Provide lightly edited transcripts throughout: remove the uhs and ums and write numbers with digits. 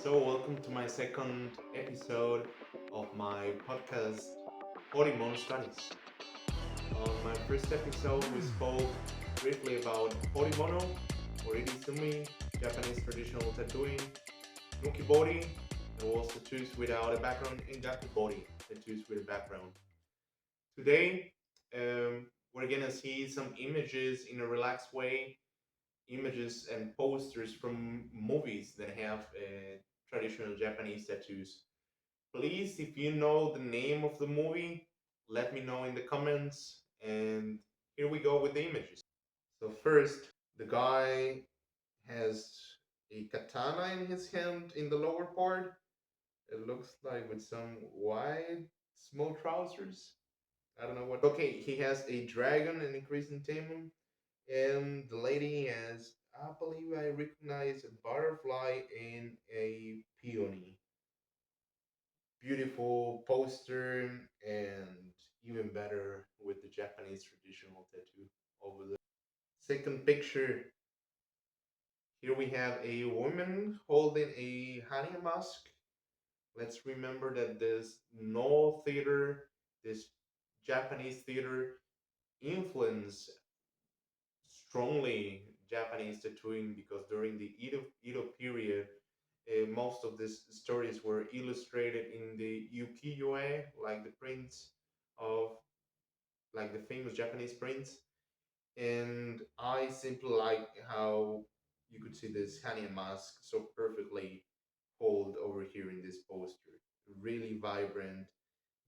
Welcome to my second episode of my podcast, HORIMONO Studies. On my first episode, we spoke briefly about Horimono, Oridizumi, Japanese traditional tattooing, Nukibori, that was tattoos without a background, and Gakubori, tattoos with a background. Today, we're gonna see some images in a relaxed way, images and posters from movies that have traditional Japanese tattoos. Please, if you know the name of the movie, let me know in the comments. And here we go with the images. So, first, the guy has a katana in his hand in the lower part. It looks like with some wide, small trousers. I don't know what. Okay, he has a dragon, an increasing Tamum, and the lady has, I believe I recognize a butterfly and a peony. Beautiful poster, and even better with the Japanese traditional tattoo over there. Second picture, here we have a woman holding a honey mask. Let's remember that this no theater, this Japanese theater influence strongly Japanese tattooing because during the Edo period, most of these stories were illustrated in the ukiyo-e, like the prints of, like the famous Japanese prints. And I simply like how you could see this Hania mask so perfectly hold over here in this poster. Really vibrant.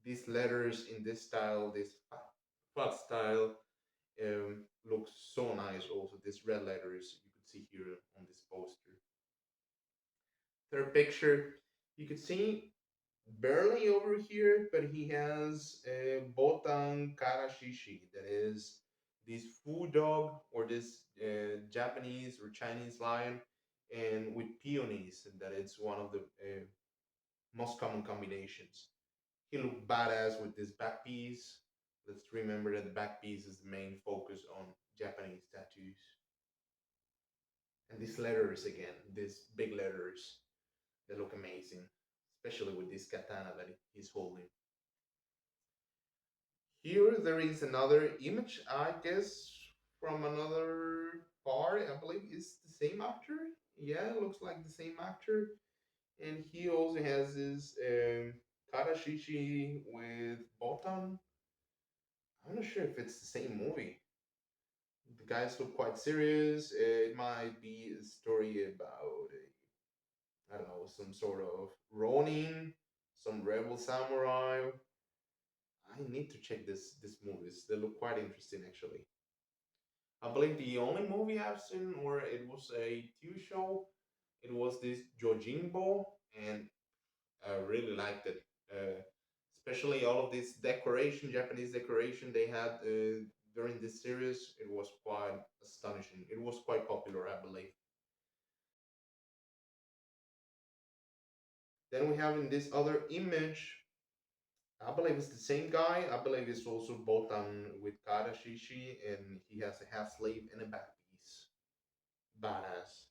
These letters in this style, this flat style, looks so nice also. These red letters you could see here on this poster. Third picture, you could see barely over here, but he has a Botan Karashishi, that is this food dog or this Japanese or Chinese lion, and with peonies, and that it's one of the most common combinations. He looked badass with this back piece. Let's remember that the back piece is the main focus on Japanese tattoos. And these letters again, these big letters, they look amazing, especially with this katana that he's holding. Here there is another image, I guess, from another part. I believe it's the same actor. Yeah, it looks like the same actor. And he also has this Karashishi with Botan. I'm not sure if it's the same movie. The guys look quite serious. It might be a story about I don't know, some sort of Ronin, some rebel samurai. I need to check this movies. They look quite interesting actually. I believe the only movie I've seen where it was a TV show, it was this Jojimbo, and I really liked it. Especially all of this decoration, Japanese decoration they had during this series. It was quite astonishing. It was quite popular, I believe. Then we have in this other image, I believe it's the same guy. I believe it's also Botan with Karashishi, and he has a half sleeve and a back piece. Badass.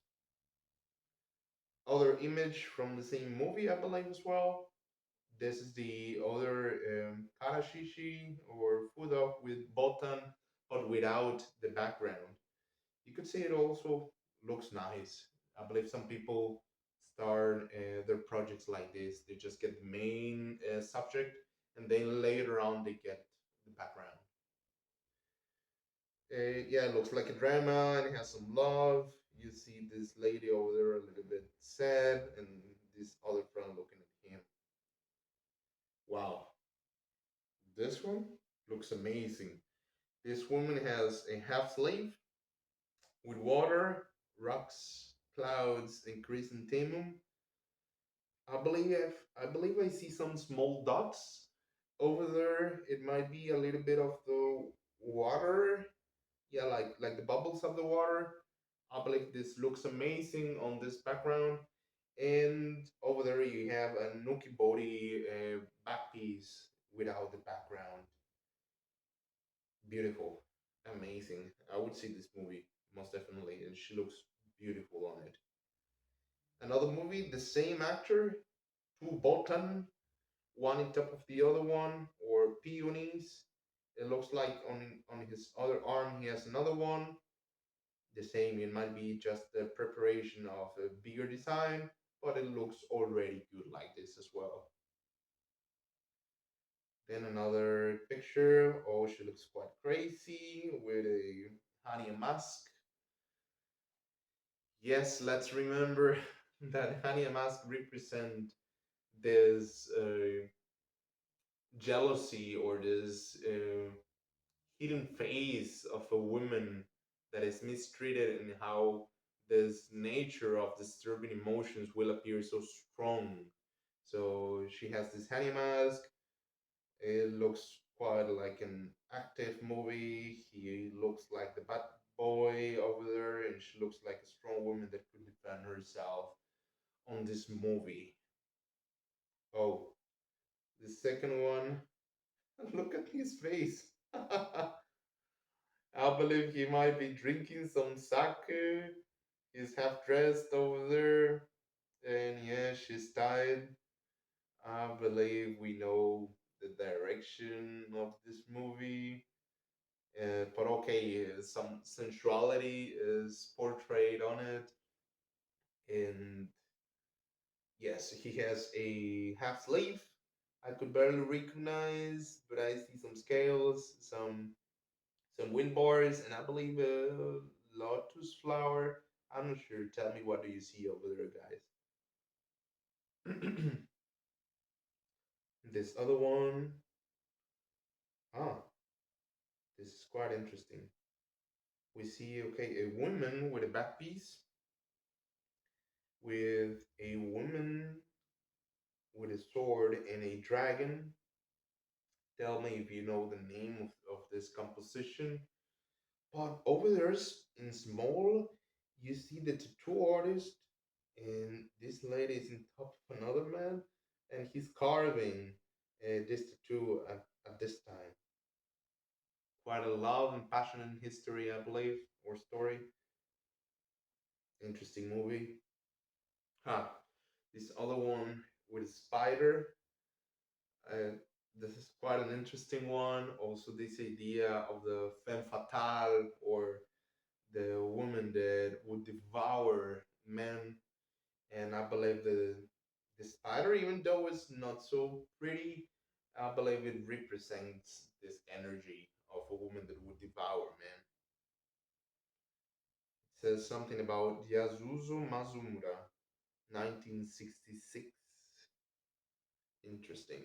Other image from the same movie, I believe as well. This is the other Karashishi or Fudok with Botan, but without the background. You could see it also looks nice. I believe some people start their projects like this. They just get the main subject, and then later on they get the background. Yeah, it looks like a drama and it has some love. You see this lady over there a little bit sad, and this other friend looking at him. Wow, this one looks amazing. This woman has a half sleeve with water, rocks, clouds, and chrysanthemum. I believe I believe I see some small dots over there. It might be a little bit of the water, yeah, like the bubbles of the water. I believe this looks amazing on this background. And over there you have a Nuki body back piece without the background. Beautiful, amazing. I would see this movie most definitely, and she looks beautiful on it. Another movie, the same actor, two botan, one on top of the other one, or peonies. It looks like on his other arm he has another one. The same, it might be just the preparation of a bigger design, but it looks already good like this as well. Then another picture. Oh, she looks quite crazy with a honey mask. Yes, let's remember that honey mask represent this jealousy or this hidden face of a woman that is mistreated and how this nature of disturbing emotions will appear so strong. So she has this honey mask. It looks quite like an active movie. He looks like the bad boy over there, and she looks like a strong woman that could defend herself on this movie. Oh, the second one. Look at his face. I believe he might be drinking some sake. He's half dressed over there. And yeah, she's tied. I believe we know the direction of this movie. But okay, some sensuality is portrayed on it. And yes, he has a half sleeve. I could barely recognize, but I see some scales, some wind bars, and I believe a lotus flower. I'm not sure. Tell me, what do you see over there, guys? This other one, ah, this is quite interesting. We see, okay, a woman with a back piece, with a woman with a sword and a dragon. Tell me if you know the name of this composition. But over there in small, you see the tattoo artist, and this lady is in top of another man, and he's carving this tattoo at this time. Quite a love and passionate history, I believe, or story. Interesting movie. Huh. This other one with a spider. Uh, this is quite an interesting one. Also, this idea of the femme fatale, or the woman that would devour men. And I believe the spider, even though it's not so pretty, I believe it represents this energy of a woman that would devour men. It says something about Yasuzo Mazumura, 1966. Interesting.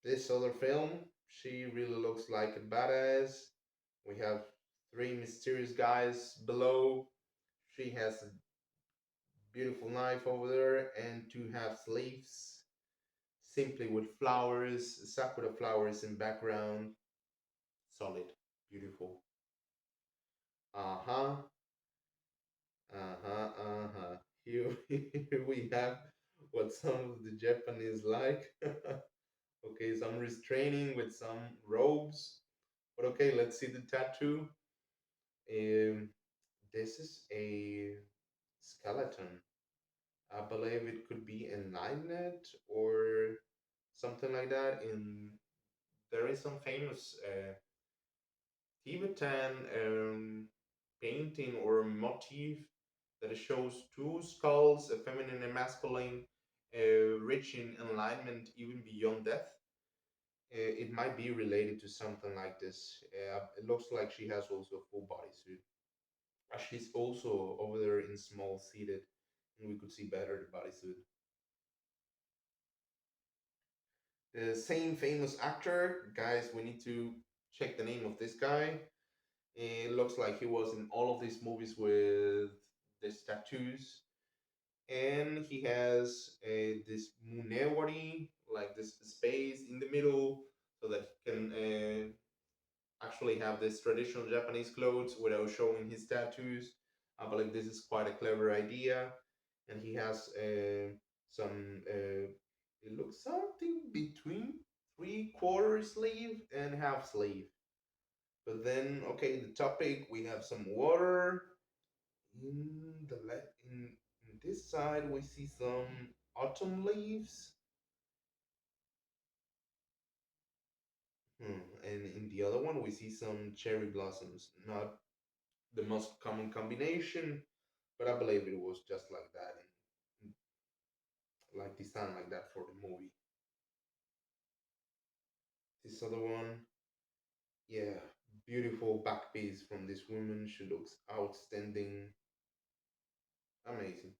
This other film, she really looks like a badass. We have three mysterious guys below. She has a beautiful knife over there and two half sleeves, simply with flowers, sakura flowers in background. Solid, beautiful. Uh huh, uh huh, uh huh. Here, here we have what some of the Japanese like. Okay, some restraining with some robes. But okay, let's see the tattoo. Um, this is a skeleton. I believe it could be a nine net or something like that. In there is some famous Tibetan painting or motif that shows two skulls, a feminine and masculine, reaching enlightenment even beyond death. It might be related to something like this. It looks like she has also a full bodysuit. She's also over there in small seated, and we could see better the bodysuit. The same famous actor, guys, we need to check the name of this guy. It looks like he was in all of these movies with these tattoos, and he has this munewari, like this space in the middle, so that he can actually have this traditional Japanese clothes without showing his tattoos. I believe this is quite a clever idea, and he has some. It looks something between three-quarter sleeve and half sleeve. But then, okay, the topic, we have some water. In this side, we see some autumn leaves. And in the other one, we see some cherry blossoms. Not the most common combination, but I believe it was just like that, and like designed like that for the movie. This other one, yeah, beautiful back piece from this woman. She looks outstanding, amazing.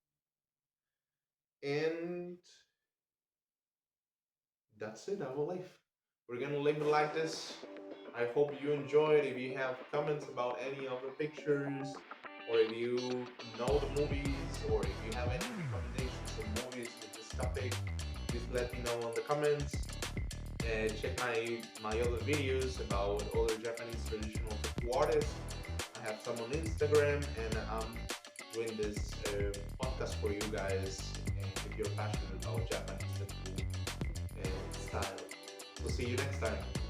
And that's it, I believe. We're gonna leave it like this. I hope you enjoyed. If you have comments about any of the pictures, or if you know the movies, or if you have any recommendations of movies with this topic, please let me know in the comments. And check my other videos about other Japanese traditional tattoo artists. I have some on Instagram, and I'm doing this podcast for you guys. And if you're passionate about Japanese tattoo style, we'll see you next time.